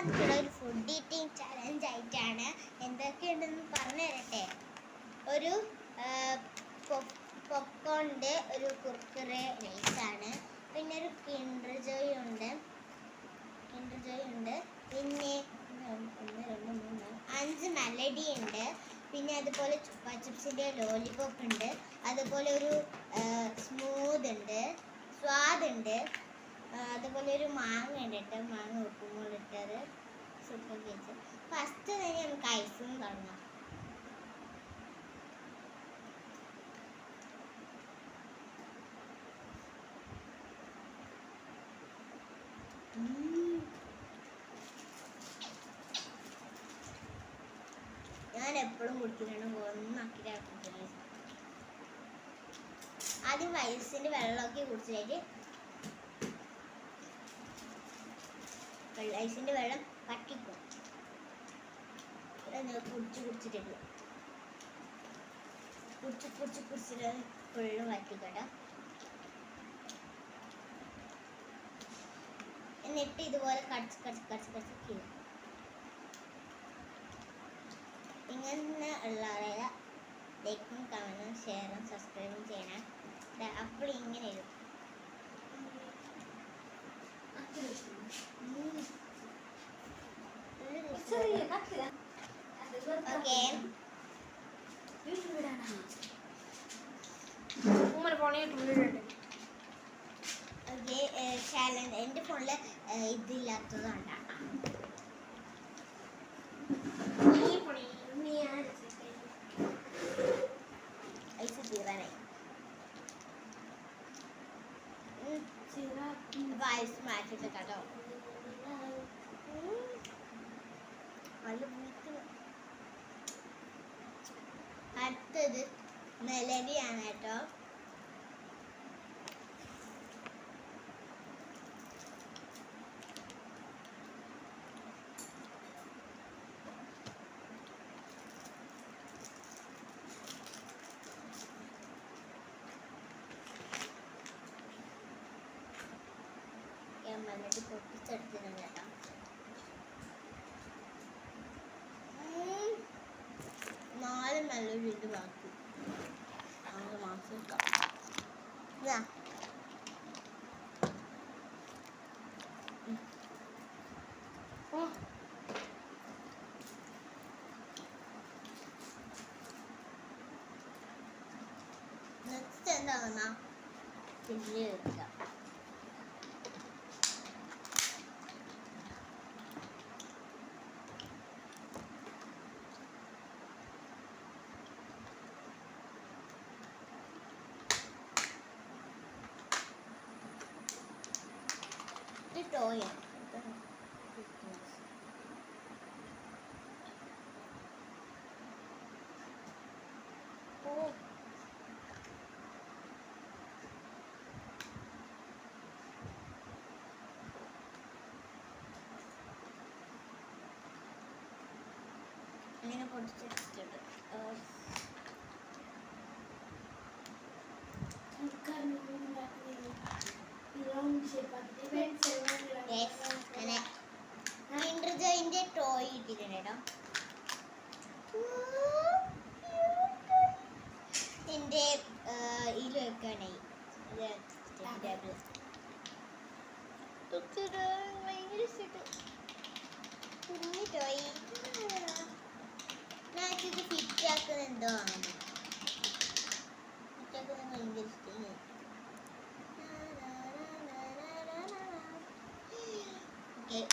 വന്നിട്ടുള്ള ഒരു food eating challenge ആയിട്ടാണ്. എന്തൊക്കെയുണ്ടെന്ന് പറഞ്ഞു തരട്ടെ. ഒരു പോപ്കോണിൻ്റെ ഒരു കുർക്കുറെ നൈസാണ്, പിന്നെ ഒരു കിൻഡർ ജോയ് ഉണ്ട്, പിന്നെ 5 മെലഡി ഉണ്ട്, പിന്നെ അതുപോലെ ചുപ്പ ചിപ്സിൻ്റെ ലോലിപോപ്പ് ഉണ്ട്, അതുപോലെ ഒരു സ്വാദ് ഉണ്ട്, അതുപോലെ ഒരു മാങ്ങ ഉണ്ട് കേട്ടോ, മാങ്ങ ഉപ്പുമ്പോൾ ഇട്ടത് സൂപ്പർ കേക്ക്. ഫസ്റ്റ് തന്നെ നമുക്ക് ഐസും തുടങ്ങാം. ഞാൻ എപ്പോഴും കുടിക്കുന്നുണ്ട്, ഒന്നാക്കിയിട്ടാണ് കുടിക്കുന്നത്. ആദ്യം ഐസിൻ്റെ വെള്ളമൊക്കെ കുടിച്ചിട്ട് ഐസിൻ്റെ വെള്ളം പറ്റിക്കും. കുടിച്ചിട്ട് ഫുള്ളും വറ്റിക്കട്ടോ. എന്നിട്ട് ഇതുപോലെ കടിച്ച് ചെയ്യും. ഇങ്ങനെ ഉള്ളവരെ ലൈക്കും കമന്റും ഷെയറും സബ്സ്ക്രൈബും ചെയ്യണം. അപ്പോൾ ഇങ്ങനെ ഇടും. ചാലഞ്ച് എൻ്റെ ഫോണിൽ ഇതില്ലാത്തതുകൊണ്ടാണ്. ഐസ് തീരാനായി. ഐസ് മാറ്റിട്ട് കേട്ടോ. അടുത്തത് മെലഡിയാണ് കേട്ടോ. മെലഡി പൊട്ടിച്ചെടുത്തിട്ടുണ്ട് കേട്ടോ. നാല് മെലഡി ഇത് ബാക്കി. 6 മാസം നെക്സ്റ്റ് എന്താണെന്നാ പിന്നെ വെക്കാം. ടോയ് ഇങ്ങനെ പൊടിച്ചെടുത്തിട്ടുണ്ട്. കിൻഡർ ജോയിന്റെ ടോയ് ഇട്ടിട്ടുണ്ട് കേട്ടോ. ഇതിന്റെ ഇതിൽ വെക്കണേ ഭയങ്കര കുഞ്ഞി ടോയ്. ഞാൻ ഇത് ഫിറ്റാക്കുന്നത് എന്തോ ആണ്. ഫിറ്റാക്കുന്നത് ഭയങ്കര ഇഷ്ടം.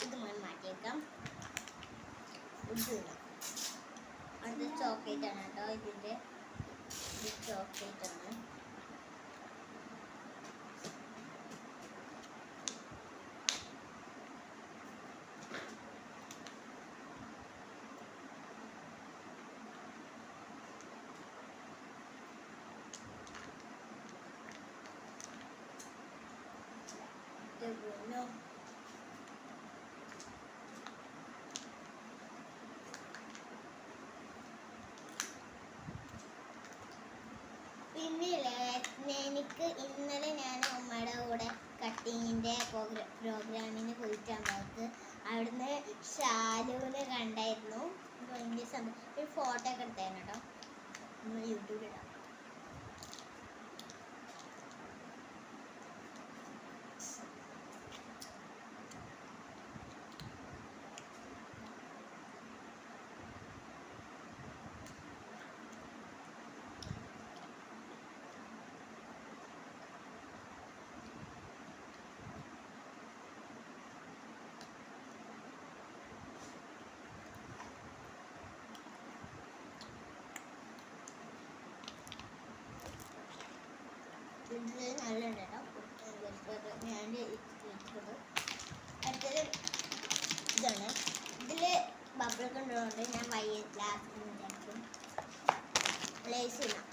ഇത് മാറ്റിയേക്കാം. അത് ചോക്ലേറ്റ് ആണ് കേട്ടോ. ഇതിൻ്റെ ചോക്ലേറ്റ് ആണ്. പിന്നെ എനിക്ക് ഇന്നലെ ഞാൻ അമ്മയുടെ കൂടെ കട്ടിങ്ങിൻ്റെ പ്രോഗ്രാമിന് പോയിട്ടാകുമ്പോൾ അവിടുന്ന് ഷാലുവിനെ കണ്ടായിരുന്നു. ഭയങ്കര ഒരു ഫോട്ടോ ഒക്കെ എടുത്തായിരുന്നു കേട്ടോ. നമ്മൾ യൂട്യൂബിലിടാം. ഇതിൽ നല്ല കേട്ടോ. ഞാൻ ഇട്ടത് അടുത്തത് ഇതാണ്. ഇതിൽ ബബിളൊക്കെ ഉള്ളതുകൊണ്ട് ഞാൻ ലാസ്റ്റ് വിചാരിക്കും ലേസ് ഇടാം.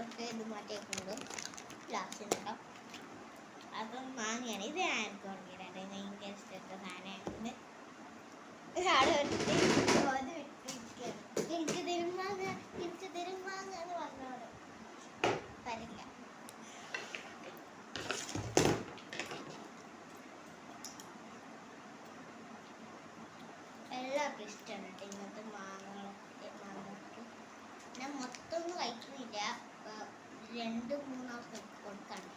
ഒക്കെ ഇത് മാറ്റിയേക്കുന്നത് ലാസ്റ്റ് ഉണ്ടാവും. അപ്പം മാങ്ങയാണ്. ഇത് ആർക്കും ഉറങ്ങിയിട്ടുണ്ട്. ഭയങ്കര ഇഷ്ടപ്പെട്ട സാധനമായിരുന്നു. എനിക്ക് തരും മാങ്ങ, എനിക്ക് തരും മാങ്ങ എന്ന് പറഞ്ഞോട് തരില്ല. എല്ലാവർക്കും ഇഷ്ടമാണ് കേട്ടോ ഇങ്ങനത്തെ മാങ്ങകളൊക്കെ. ഞാൻ മൊത്തം ഒന്നും കഴിക്കുന്നില്ല. 2-3 ദിവസം കൊടുക്കാണ്.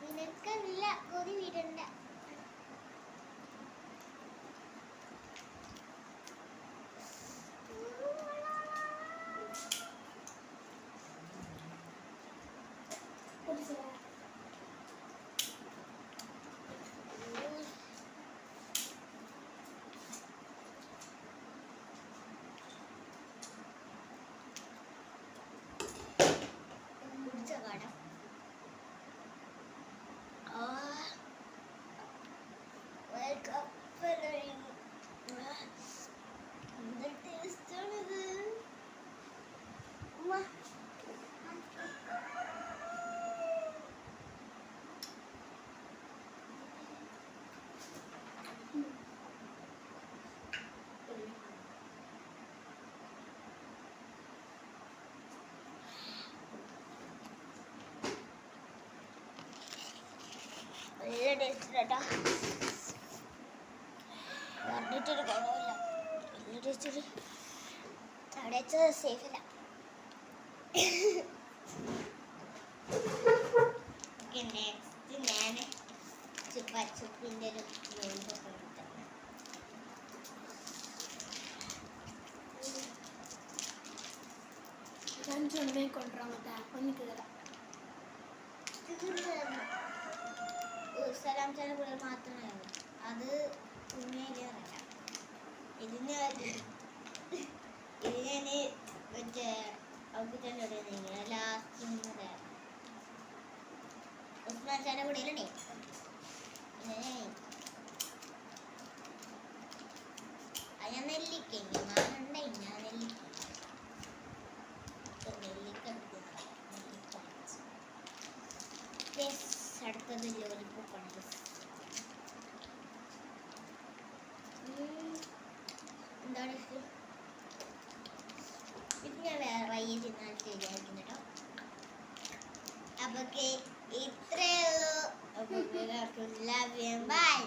നിനക്കല്ല കൊതി വീടണ്ട. നല്ല ടേസ്റ്റ് കേട്ടോ. പറഞ്ഞിട്ടൊരു കുഴപ്പമില്ല. നല്ല ടേസ്റ്റ്. അവിടെ വെച്ചത് സേഫില്ല. നെക്സ്റ്റ് ഞാൻ ചുപ്പിൻ്റെ ഒരു ലോലിപോപ്പ് എടുത്തത്. കൊണ്ടുവരാൻ പറ്റാ സലാം ചില പിള്ളേർ മാത്രമേ ഉള്ളൂ. അത് കുഞ്ഞിനെ അറിയാം. ഇതിന് ഞാൻ മറ്റേ അവർക്ക് തന്നെ ഇടുന്നില്ല. ലാസ്റ്റ് ഉസ്മാൻ ചാൻ്റെ കൂടെയിലുണ്ടേ. ഞാൻ നെല്ലിക്ക മാങ്ങണ്ടായി. ഞാൻ നെല്ലിക്ക അടുത്തത് ലോലിപോപ്പാണ്. എന്താണ് ഇത് ഞാൻ വേറെ വയ്യ തിന്നാൻ ശരിയായിരിക്കും കേട്ടോ. അപ്പൊ ഇത്രയേ ഉള്ളൂ. ബൈ.